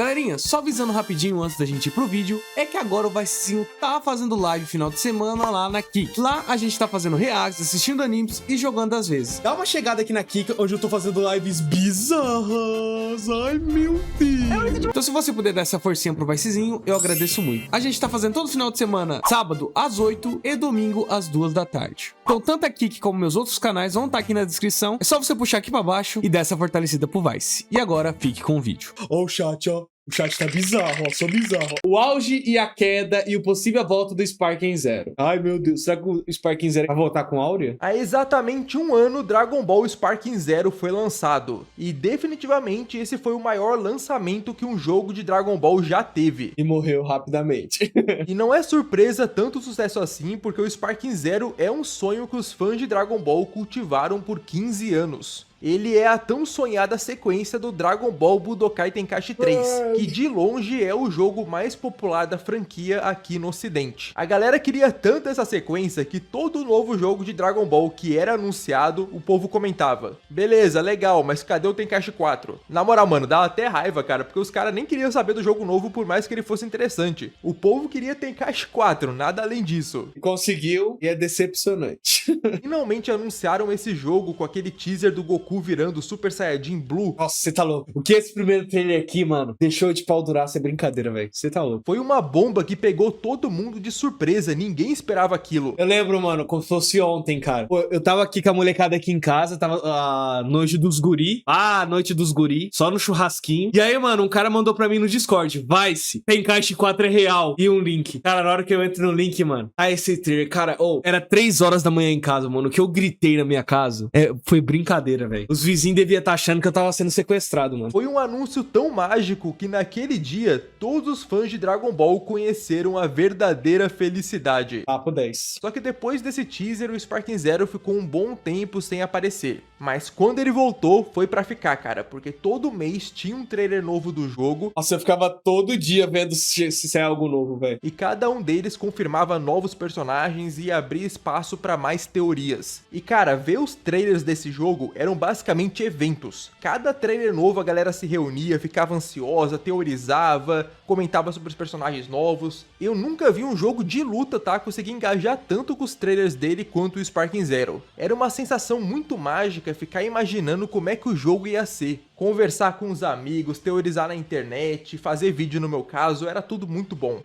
Galerinha, só avisando rapidinho antes da gente ir pro vídeo, é que agora o Vicezinho tá fazendo live final de semana lá na Kick. Lá a gente tá fazendo reacts, assistindo animes e jogando às vezes. Dá uma chegada aqui na Kick, onde eu tô fazendo lives bizarras. Ai, meu Deus. Então se você puder dar essa forcinha pro Vicezinho, eu agradeço muito. A gente tá fazendo todo final de semana, sábado às 8 e domingo às 2 da tarde. Então tanto a Kick como meus outros canais vão estar aqui na descrição. É só você puxar aqui pra baixo e dar essa fortalecida pro Vice. E agora fique com o vídeo. Ó o chat, ó. O chat tá bizarro, ó, só bizarro. O auge e a queda e o possível volta do Sparking Zero. Ai, meu Deus, será que o Sparking Zero vai voltar com Áurea? Há exatamente um ano, Dragon Ball Sparking Zero foi lançado. E definitivamente esse foi o maior lançamento que um jogo de Dragon Ball já teve. E morreu rapidamente. E não é surpresa tanto sucesso assim, porque o Sparking Zero é um sonho que os fãs de Dragon Ball cultivaram por 15 anos. Ele é a tão sonhada sequência do Dragon Ball Budokai Tenkaichi 3, que de longe é o jogo mais popular da franquia aqui no ocidente. A galera queria tanto essa sequência que todo novo jogo de Dragon Ball que era anunciado, o povo comentava: beleza, legal, mas cadê o Tenkaichi 4? Na moral, mano, dá até raiva, cara, porque os caras nem queriam saber do jogo novo por mais que ele fosse interessante. O povo queria Tenkaichi 4, nada além disso. Conseguiu e é decepcionante. Finalmente anunciaram esse jogo com aquele teaser do Goku virando Super Saiyajin Blue. Nossa, você tá louco. O que esse primeiro trailer aqui, mano, deixou de pau durar, é brincadeira, velho. Você tá louco. Foi uma bomba que pegou todo mundo de surpresa, ninguém esperava aquilo. Eu lembro, mano, como se fosse ontem, cara. Pô, eu tava aqui com a molecada aqui em casa, tava a noite dos guri. Ah, noite dos guri, só no churrasquinho. E aí, mano, um cara mandou pra mim no Discord: Vice, Tenkaichi 4 é real. E um link. Cara, na hora que eu entro no link, mano, aí esse trailer, cara, era 3 horas da manhã em casa, mano. O que eu gritei na minha casa foi brincadeira, velho. Os vizinhos deviam estar achando que eu tava sendo sequestrado, mano. Foi um anúncio tão mágico que naquele dia, todos os fãs de Dragon Ball conheceram a verdadeira felicidade. Papo 10. Só que depois desse teaser, o Sparking Zero ficou um bom tempo sem aparecer. Mas quando ele voltou, foi pra ficar, cara, porque todo mês tinha um trailer novo do jogo. Nossa, eu ficava todo dia vendo se saia algo novo, velho. E cada um deles confirmava novos personagens e abria espaço pra mais teorias. E cara, ver os trailers desse jogo eram basicamente eventos. Cada trailer novo a galera se reunia, ficava ansiosa, teorizava, comentava sobre os personagens novos. Eu nunca vi um jogo de luta, tá, conseguir engajar tanto com os trailers dele quanto o Sparking Zero. Era uma sensação muito mágica ficar imaginando como é que o jogo ia ser. Conversar com os amigos, teorizar na internet, fazer vídeo no meu caso, era tudo muito bom.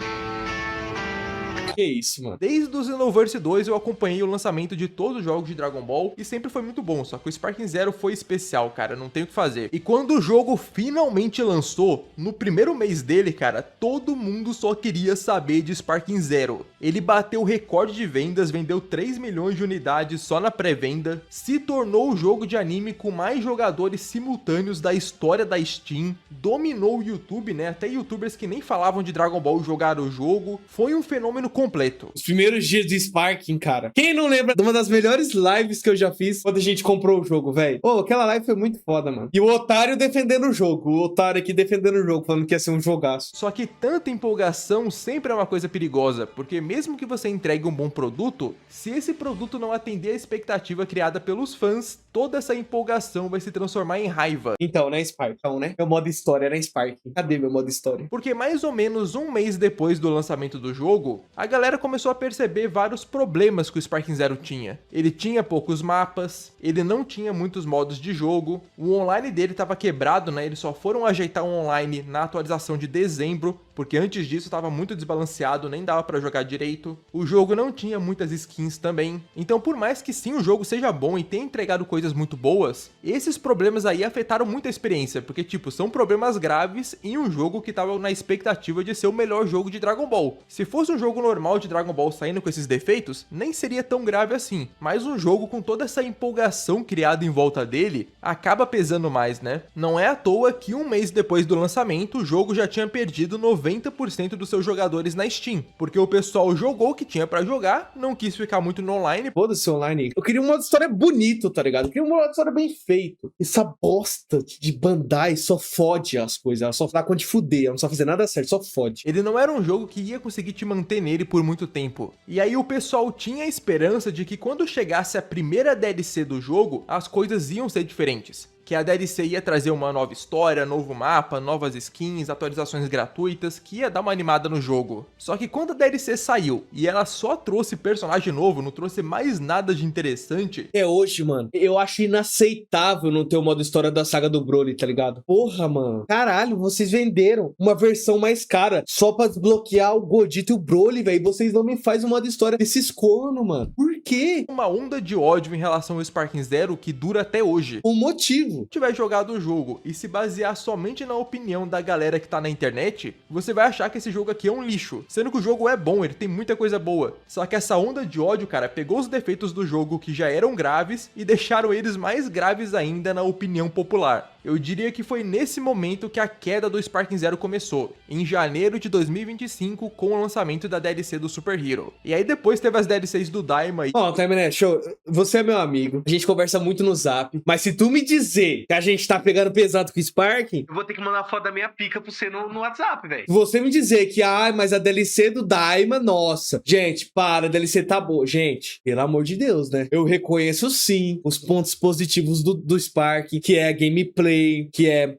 Que isso, mano. Desde o Xenoverse 2 eu acompanhei o lançamento de todos os jogos de Dragon Ball e sempre foi muito bom, só que o Sparking Zero foi especial, cara, não tem o que fazer. E quando o jogo finalmente lançou, no primeiro mês dele, cara, todo mundo só queria saber de Sparking Zero. Ele bateu o recorde de vendas, vendeu 3 milhões de unidades só na pré-venda, se tornou o jogo de anime com mais jogadores simultâneos da história da Steam, dominou o YouTube, né, até youtubers que nem falavam de Dragon Ball jogaram o jogo, foi um fenômeno completo. Os primeiros dias de Sparking, cara. Quem não lembra de uma das melhores lives que eu já fiz quando a gente comprou o jogo, velho? Pô, aquela live foi muito foda, mano. E o otário defendendo o jogo. O otário aqui defendendo o jogo, falando que ia ser um jogaço. Só que tanta empolgação sempre é uma coisa perigosa, porque mesmo que você entregue um bom produto, se esse produto não atender a expectativa criada pelos fãs, toda essa empolgação vai se transformar em raiva. Então, né, Sparking? Então, né? Meu modo história, né, Sparking? Cadê meu modo história? Porque mais ou menos um mês depois do lançamento do jogo, a galera começou a perceber vários problemas que o Sparking Zero tinha. Ele tinha poucos mapas, ele não tinha muitos modos de jogo, o online dele estava quebrado, né? Eles só foram ajeitar o online na atualização de dezembro, porque antes disso estava muito desbalanceado, nem dava para jogar direito. O jogo não tinha muitas skins também. Então, por mais que sim o jogo seja bom e tenha entregado coisas muito boas, esses problemas aí afetaram muito a experiência, porque tipo, são problemas graves em um jogo que estava na expectativa de ser o melhor jogo de Dragon Ball. Se fosse um jogo normal de Dragon Ball saindo com esses defeitos, nem seria tão grave assim. Mas um jogo com toda essa empolgação criada em volta dele, acaba pesando mais, né? Não é à toa que um mês depois do lançamento, o jogo já tinha perdido 90% dos seus jogadores na Steam, porque o pessoal jogou o que tinha pra jogar, não quis ficar muito no online. Foda-se online. Eu queria um modo história bonito, tá ligado? Eu queria um modo história bem feito. Essa bosta de Bandai só fode as coisas. Ela só dá conta de fuder. Ela não só fazer nada certo, só fode. Ele não era um jogo que ia conseguir te manter nele por muito tempo. E aí o pessoal tinha a esperança de que quando chegasse a primeira DLC do jogo, as coisas iam ser diferentes. que a DLC ia trazer uma nova história, novo mapa, novas skins, atualizações gratuitas, que ia dar uma animada no jogo. Só que quando a DLC saiu e ela só trouxe personagem novo, não trouxe mais nada de interessante... É hoje, mano, eu acho inaceitável não ter o modo história da saga do Broly, tá ligado? Porra, mano. Caralho, vocês venderam uma versão mais cara só pra desbloquear o Godito e o Broly, velho. Vocês não me fazem o modo história desses corno, mano. Por quê? Uma onda de ódio em relação ao Sparking Zero que dura até hoje. O motivo. Se tiver jogado o jogo e se basear somente na opinião da galera que tá na internet, você vai achar que esse jogo aqui é um lixo. Sendo que o jogo é bom, ele tem muita coisa boa. Só que essa onda de ódio, cara, pegou os defeitos do jogo que já eram graves e deixaram eles mais graves ainda na opinião popular. Eu diria que foi nesse momento que a queda do Sparking Zero começou, em janeiro de 2025, com o lançamento da DLC do Super Hero. E aí depois teve as DLCs do Daima e... Ó, Timenet, show. Você é meu amigo. A gente conversa muito no Zap. Mas se tu me dizer que a gente tá pegando pesado com o Sparking, eu vou ter que mandar foto da minha pica pra você no WhatsApp, velho. Se você me dizer que, mas a DLC do Daima, nossa. Gente, para, a DLC tá boa. Gente, pelo amor de Deus, né? Eu reconheço sim os pontos positivos do Sparking, que é a gameplay, que é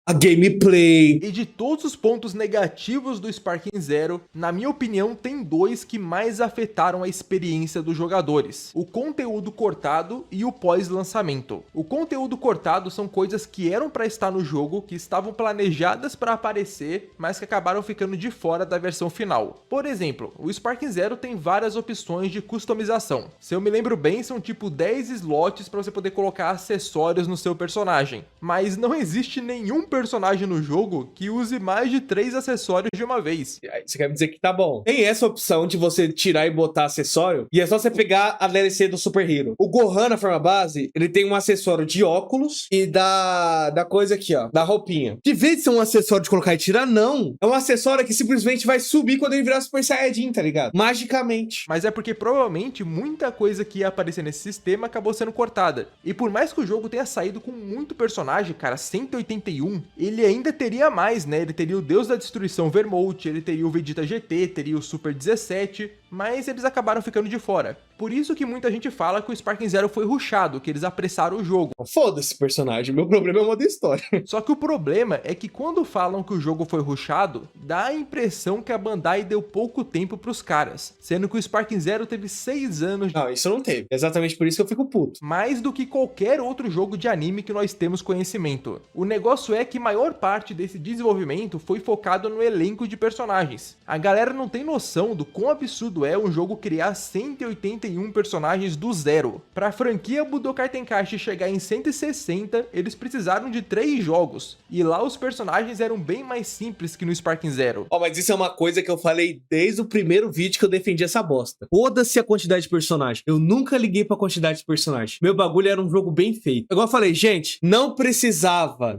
a gameplay. E de todos os pontos negativos do Sparking Zero, na minha opinião, tem dois que mais afetaram a experiência dos jogadores: o conteúdo cortado e o pós-lançamento. O conteúdo cortado são coisas que eram para estar no jogo, que estavam planejadas para aparecer, mas que acabaram ficando de fora da versão final. Por exemplo, o Sparking Zero tem várias opções de customização. Se eu me lembro bem, são tipo 10 slots para você poder colocar acessórios no seu personagem. Mas não existe nenhum personagem no jogo que use mais de 3 acessórios de uma vez. Você quer me dizer que tá bom. Tem essa opção de você tirar e botar acessório, e é só você pegar a DLC do Super Hero. O Gohan, na forma base, ele tem um acessório de óculos e da coisa aqui, ó, da roupinha. De vez de ser um acessório de colocar e tirar, não. É um acessório que simplesmente vai subir quando ele virar Super Saiyajin, tá ligado? Magicamente. Mas é porque provavelmente muita coisa que ia aparecer nesse sistema acabou sendo cortada. E por mais que o jogo tenha saído com muito personagem, cara, 181, ele ainda teria mais, né? Ele teria o Deus da Destruição Vermouth, ele teria o Vegeta GT, teria o Super 17, mas eles acabaram ficando de fora. Por isso que muita gente fala que o Sparking Zero foi rushado, que eles apressaram o jogo. Foda-se personagem, meu problema é o modo história. Só que o problema é que quando falam que o jogo foi rushado, dá a impressão que a Bandai deu pouco tempo pros caras, sendo que o Sparking Zero teve 6 anos. Não, isso não teve. Exatamente por isso que eu fico puto. Mais do que qualquer outro jogo de anime que nós temos conhecimento. O negócio é que maior parte desse desenvolvimento foi focado no elenco de personagens. A galera não tem noção do quão absurdo é um jogo criar 181 personagens do zero. Pra franquia Budokai Tenkaichi chegar em 160, eles precisaram de 3 jogos. E lá os personagens eram bem mais simples que no Sparking Zero. Mas isso é uma coisa que eu falei desde o primeiro vídeo que eu defendi essa bosta. Foda-se a quantidade de personagem. Eu nunca liguei pra quantidade de personagem. Meu bagulho era um jogo bem feito. Igual eu falei, gente, não precisava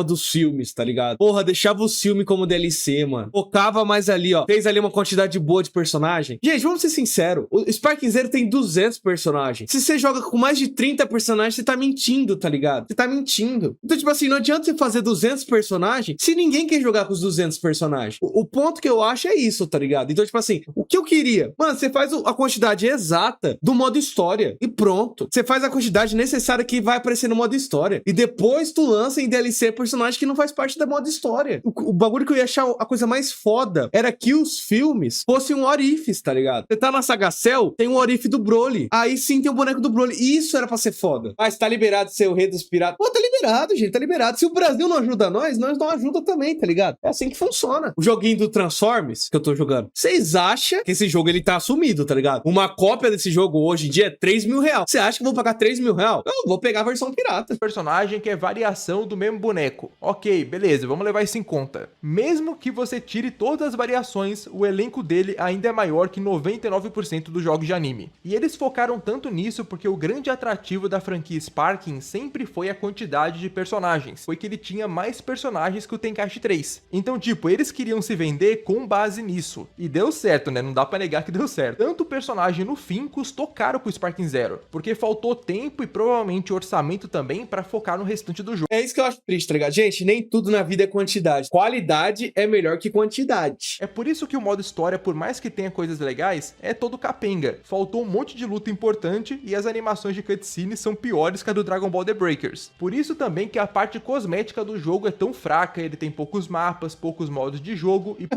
dos filmes, tá ligado? Porra, deixava os filmes como DLC, mano. Focava mais ali, ó. Fez ali uma quantidade boa de personagem. Gente, vamos ser sinceros. O Sparking Zero tem 200 personagens. Se você joga com mais de 30 personagens, você tá mentindo, tá ligado? Você tá mentindo. Então, tipo assim, não adianta você fazer 200 personagens se ninguém quer jogar com os 200 personagens. O ponto que eu acho é isso, tá ligado? Então, tipo assim, o que eu queria? Mano, você faz a quantidade exata do modo história e pronto. Você faz a quantidade necessária que vai aparecer no modo história. E depois tu lança em DLC personagem que não faz parte da modo história. O bagulho que eu ia achar a coisa mais foda era que os filmes fossem um what ifs, tá ligado? Você tá na Saga Cell, tem um what if do Broly. Aí sim tem o boneco do Broly. Isso era pra ser foda. Mas tá liberado de ser o rei dos piratas. Pô, tá liberado, gente, tá liberado. Se o Brasil não ajuda nós não ajuda também, tá ligado? É assim que funciona. O joguinho do Transformers que eu tô jogando. Vocês acham que esse jogo ele tá assumido, tá ligado? Uma cópia desse jogo hoje em dia é 3 mil reais. Você acha que eu vou pagar 3 mil reais? Eu vou pegar a versão pirata. Personagem que é variação do mesmo boneco. Ok, beleza, vamos levar isso em conta. Mesmo que você tire todas as variações, o elenco dele ainda é maior que 99% dos jogos de anime. E eles focaram tanto nisso porque o grande atrativo da franquia Sparking sempre foi a quantidade de personagens. Foi que ele tinha mais personagens que o Tenkaichi 3. Então, tipo, eles queriam se vender com base nisso. E deu certo, né? Não dá pra negar que deu certo. Tanto o personagem no fim custou caro pro Sparking Zero, porque faltou tempo e provavelmente orçamento também pra focar no restante do jogo. É isso que eu acho triste, tá ligado? Gente, nem tudo na vida é quantidade. Qualidade é melhor que quantidade. É por isso que o modo história, por mais que tenha tenha coisas legais, é todo capenga. Faltou um monte de luta importante e as animações de cutscene são piores que a do Dragon Ball The Breakers. Por isso também que a parte cosmética do jogo é tão fraca, ele tem poucos mapas, poucos modos de jogo e...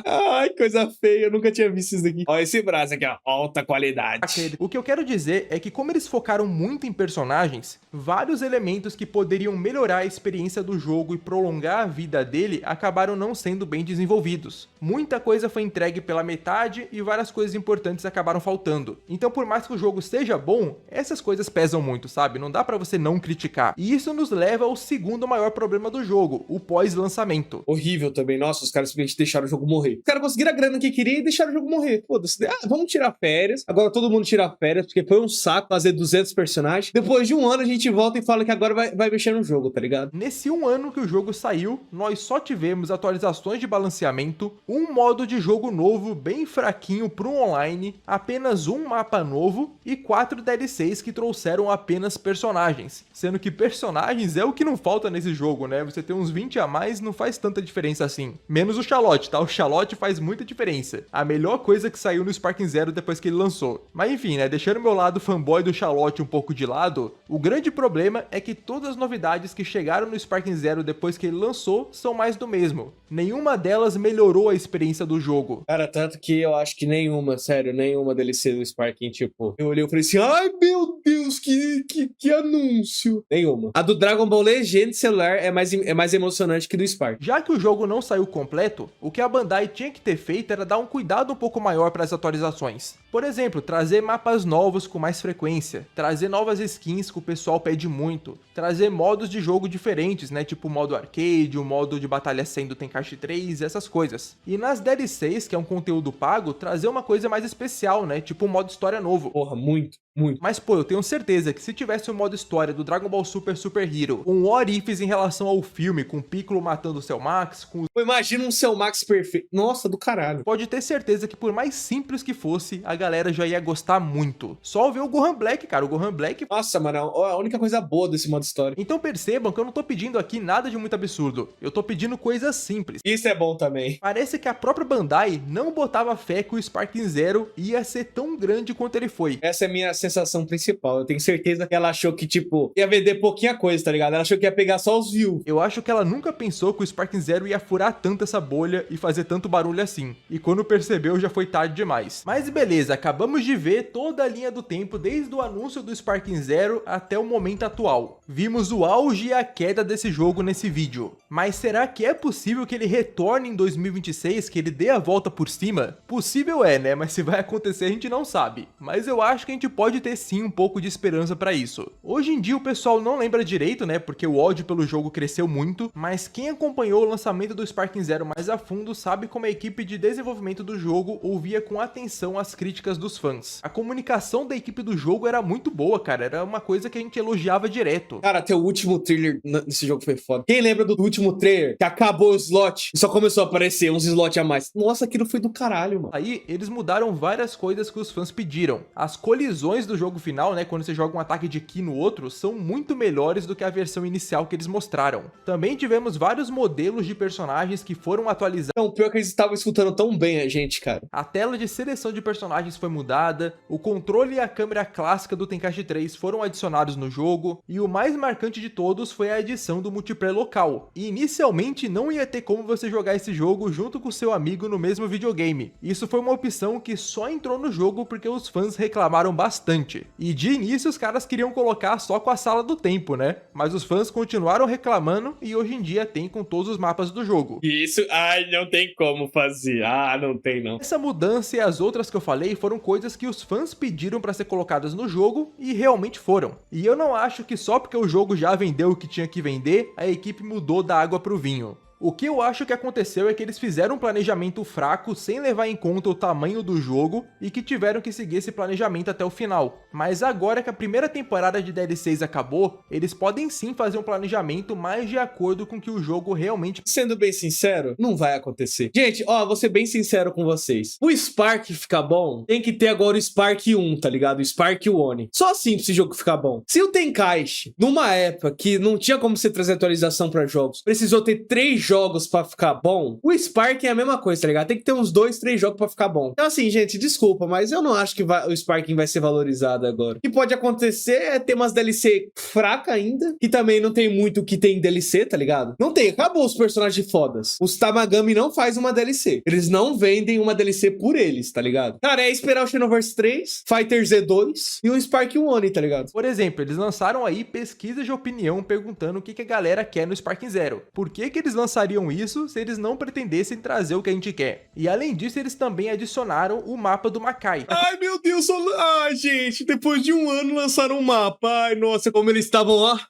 Ai, coisa feia, eu nunca tinha visto isso daqui. Ó, esse braço aqui, ó, alta qualidade. O que eu quero dizer é que como eles focaram muito em personagens, vários elementos que poderiam melhorar a experiência do jogo e prolongar a vida dele acabaram não sendo bem desenvolvidos. Muita coisa foi entregue pela metade e várias coisas importantes acabaram faltando. Então por mais que o jogo seja bom, essas coisas pesam muito, sabe? Não dá pra você não criticar. E isso nos leva ao segundo maior problema do jogo, o pós-lançamento. Horrível também, nossa, os caras simplesmente deixaram o jogo morrer. Os caras conseguiram a grana que queria e deixaram o jogo morrer. Foda-se, vamos tirar férias. Agora todo mundo tira férias, porque foi um saco fazer 200 personagens. Depois de um ano a gente volta e fala que agora vai mexer no jogo, tá ligado? Nesse um ano que o jogo saiu, nós só tivemos atualizações de balanceamento, um modo de jogo novo bem fraquinho pro online, apenas um mapa novo e 4 DLCs que trouxeram apenas personagens. Sendo que personagens é o que não falta nesse jogo, né? Você tem uns 20 a mais não faz tanta diferença assim. Menos o Xalote, tá? O Xalote faz muita diferença. A melhor coisa que saiu no Sparking Zero depois que ele lançou. Mas enfim, né? Deixando meu lado fanboy do Xalote um pouco de lado, o grande problema é que todas as novidades que chegaram no Sparking Zero depois que ele lançou são mais do mesmo. Nenhuma delas melhorou a experiência do jogo. Cara, tanto que eu acho que nenhuma, sério, nenhuma DLC do Sparking, tipo, eu olhei e falei assim, ai meu Deus, que anúncio. Nenhuma. A do Dragon Ball Legend celular é mais emocionante que do Spark. Já que o jogo não saiu completo, o que a Bandai tinha que ter feito era dar um cuidado um pouco maior para as atualizações. Por exemplo, trazer mapas novos com mais frequência, trazer novas skins que o pessoal pede muito, trazer modos de jogo diferentes, né, tipo o modo arcade, o modo de batalha 100 do Tenkaichi 3, essas coisas. E nas DLCs, que é um conteúdo pago, trazer uma coisa mais especial, né, tipo um modo história novo. Porra, muito. Mas pô, eu tenho certeza que se tivesse o modo história do Dragon Ball Super Super Hero, um what ifs em relação ao filme, com o Piccolo matando o Cell Max, com... Imagina um Cell Max perfeito. Nossa, do caralho. Pode ter certeza que por mais simples que fosse, a galera já ia gostar muito. Só ver o Gohan Black, cara, o Gohan Black... Nossa, mano, a única coisa boa desse modo história. Então percebam que eu não tô pedindo aqui nada de muito absurdo, eu tô pedindo coisas simples. Isso é bom também. Parece que a própria Bandai não botava fé que o Sparking Zero ia ser tão grande quanto ele foi. Essa é a minha sensação principal. Eu tenho certeza que ela achou que, tipo, ia vender pouquinha coisa, tá ligado? Ela achou que ia pegar só os views. Eu acho que ela nunca pensou que o Sparking Zero ia furar tanto essa bolha e fazer tanto barulho assim. E quando percebeu, já foi tarde demais. Mas beleza, acabamos de ver toda a linha do tempo desde o anúncio do Sparking Zero até o momento atual. Vimos o auge e a queda desse jogo nesse vídeo. Mas será que é possível que ele retorne em 2026, que ele dê a volta por cima? Possível é, né? Mas se vai acontecer a gente não sabe. Mas eu acho que a gente pode ter sim um pouco de esperança pra isso. Hoje em dia o pessoal não lembra direito, né? Porque o ódio pelo jogo cresceu muito, mas quem acompanhou o lançamento do Sparking Zero mais a fundo sabe como a equipe de desenvolvimento do jogo ouvia com atenção as críticas dos fãs. A comunicação da equipe do jogo era muito boa, cara. Era uma coisa que a gente elogiava direto. Cara, até o último trailer nesse jogo foi foda. Quem lembra do último trailer? Que acabou o slot e só começou a aparecer uns slots a mais. Nossa, aquilo foi do caralho, mano. Aí, eles mudaram várias coisas que os fãs pediram. As colisões do jogo final, né, quando você joga um ataque de ki no outro, são muito melhores do que a versão inicial que eles mostraram. Também tivemos vários modelos de personagens que foram atualizados. Não, pior que eles estavam escutando tão bem a gente, cara. A tela de seleção de personagens foi mudada, o controle e a câmera clássica do Tenkaichi 3 foram adicionados no jogo, e o mais marcante de todos foi a adição do multiplayer local. E inicialmente não ia ter como você jogar esse jogo junto com seu amigo no mesmo videogame. Isso foi uma opção que só entrou no jogo porque os fãs reclamaram bastante. E de início os caras queriam colocar só com a sala do tempo, né? Mas os fãs continuaram reclamando e hoje em dia tem com todos os mapas do jogo. Isso, ai, não tem como fazer. Ah, não tem não. Essa mudança e as outras que eu falei foram coisas que os fãs pediram para ser colocadas no jogo e realmente foram. E eu não acho que só porque o jogo já vendeu o que tinha que vender, a equipe mudou da água pro vinho. O que eu acho que aconteceu é que eles fizeram um planejamento fraco sem levar em conta o tamanho do jogo e que tiveram que seguir esse planejamento até o final. Mas agora que a primeira temporada de DLCs acabou, eles podem sim fazer um planejamento mais de acordo com o que o jogo realmente... Sendo bem sincero, não vai acontecer. Gente, ó, vou ser bem sincero com vocês. O Spark ficar bom, tem que ter agora o Spark 1, tá ligado? O Spark One. Só assim pra esse jogo ficar bom. Se o Tenkaichi, numa época que não tinha como você trazer atualização pra jogos, precisou ter 3 jogos pra ficar bom, o Sparking é a mesma coisa, tá ligado? Tem que ter uns 2, 3 jogos pra ficar bom. Então assim, gente, desculpa, mas eu não acho que o Sparking vai ser valorizado agora. O que pode acontecer é ter umas DLC fraca ainda, que também não tem muito que tem em DLC, tá ligado? Não tem, acabou os personagens fodas. Os Tamagami não faz uma DLC. Eles não vendem uma DLC por eles, tá ligado? Cara, é esperar o Xenoverse 3, Fighter Z2 e o Sparking One, tá ligado? Por exemplo, eles lançaram aí pesquisas de opinião perguntando o que a galera quer no Sparking Zero. Por que eles lançariam isso se eles não pretendessem trazer o que a gente quer? E além disso, eles também adicionaram o mapa do Makai. Ai, meu Deus, ai, gente, depois de um ano lançaram um mapa. Ai, nossa, como eles estavam lá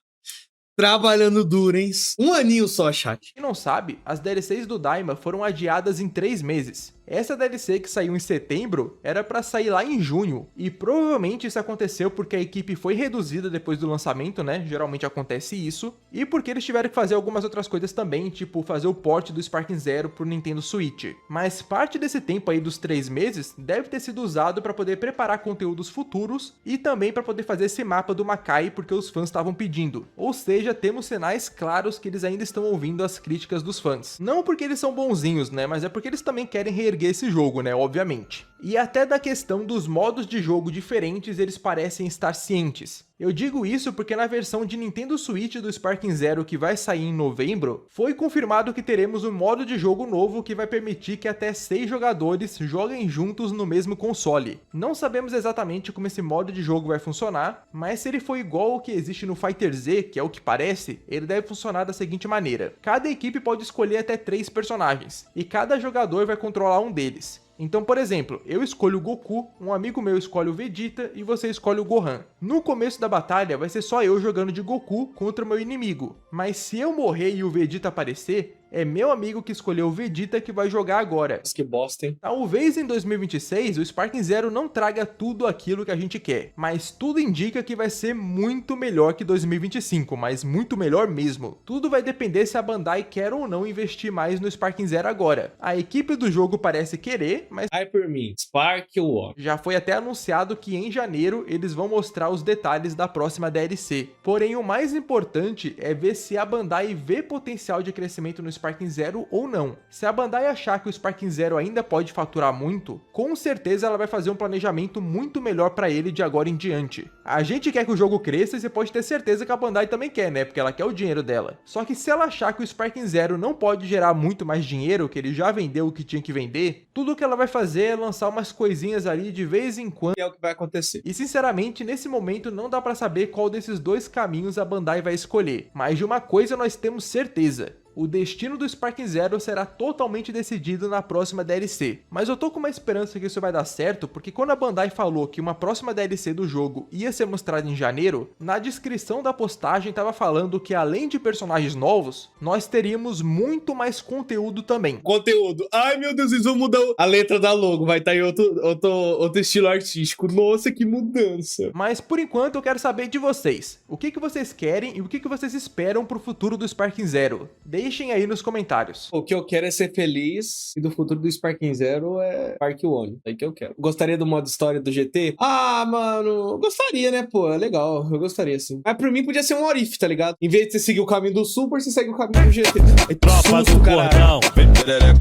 trabalhando duro, hein? Um aninho só, chat. Quem não sabe, as DLCs do Daima foram adiadas em 3 meses. Essa DLC que saiu em setembro era pra sair lá em junho, e provavelmente isso aconteceu porque a equipe foi reduzida depois do lançamento, né? Geralmente acontece isso, e porque eles tiveram que fazer algumas outras coisas também, tipo fazer o port do Sparking Zero pro Nintendo Switch. Mas parte desse tempo aí dos 3 meses deve ter sido usado para poder preparar conteúdos futuros e também para poder fazer esse mapa do Makai porque os fãs estavam pedindo. Ou seja, temos sinais claros que eles ainda estão ouvindo as críticas dos fãs. Não porque eles são bonzinhos, né? Mas é porque eles também querem reerguer esse jogo, né, obviamente. E até da questão dos modos de jogo diferentes, eles parecem estar cientes. Eu digo isso porque na versão de Nintendo Switch do Sparking Zero que vai sair em novembro, foi confirmado que teremos um modo de jogo novo que vai permitir que até 6 jogadores joguem juntos no mesmo console. Não sabemos exatamente como esse modo de jogo vai funcionar, mas se ele for igual ao que existe no Fighter Z, que é o que parece, ele deve funcionar da seguinte maneira. Cada equipe pode escolher até 3 personagens, e cada jogador vai controlar um deles. Então, por exemplo, eu escolho o Goku, um amigo meu escolhe o Vegeta e você escolhe o Gohan. No começo da batalha vai ser só eu jogando de Goku contra o meu inimigo, mas se eu morrer e o Vegeta aparecer, é meu amigo que escolheu o Vegeta que vai jogar agora. Que bosta, hein? Talvez em 2026 o Sparking Zero não traga tudo aquilo que a gente quer, mas tudo indica que vai ser muito melhor que 2025, mas muito melhor mesmo. Tudo vai depender se a Bandai quer ou não investir mais no Sparking Zero agora. A equipe do jogo parece querer, mas Ai por mim, Spark One. já foi até anunciado que em janeiro eles vão mostrar os detalhes da próxima DLC. Porém, o mais importante é ver se a Bandai vê potencial de crescimento no Sparking Zero ou não. Se a Bandai achar que o Sparking Zero ainda pode faturar muito, com certeza ela vai fazer um planejamento muito melhor para ele de agora em diante. A gente quer que o jogo cresça e você pode ter certeza que a Bandai também quer, né? Porque ela quer o dinheiro dela. Só que se ela achar que o Sparking Zero não pode gerar muito mais dinheiro, que ele já vendeu o que tinha que vender, tudo que ela vai fazer é lançar umas coisinhas ali de vez em quando. É o que vai acontecer. E sinceramente, nesse momento não dá pra saber qual desses dois caminhos a Bandai vai escolher. Mas de uma coisa nós temos certeza. O destino do Sparking Zero será totalmente decidido na próxima DLC. Mas eu tô com uma esperança que isso vai dar certo, porque quando a Bandai falou que uma próxima DLC do jogo ia ser mostrada em janeiro, na descrição da postagem tava falando que além de personagens novos, nós teríamos muito mais conteúdo também. Conteúdo. Ai, meu Deus, eles vão mudar a letra da logo. Vai estar em outro estilo artístico. Nossa, que mudança. Mas por enquanto eu quero saber de vocês. O que vocês querem e o que vocês esperam pro futuro do Sparking Zero? Deixem aí nos comentários. O que eu quero é ser feliz e do futuro do Sparking Zero é Spark One. É que eu quero. Gostaria do modo história do GT? Ah, mano, gostaria, né, pô? É legal, eu gostaria sim. Mas pra mim podia ser um what if, tá ligado? Em vez de você seguir o caminho do Super, você segue o caminho do GT. Tropa do Gordão,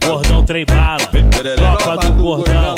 Gordão trem bala, Tropa do Gordão.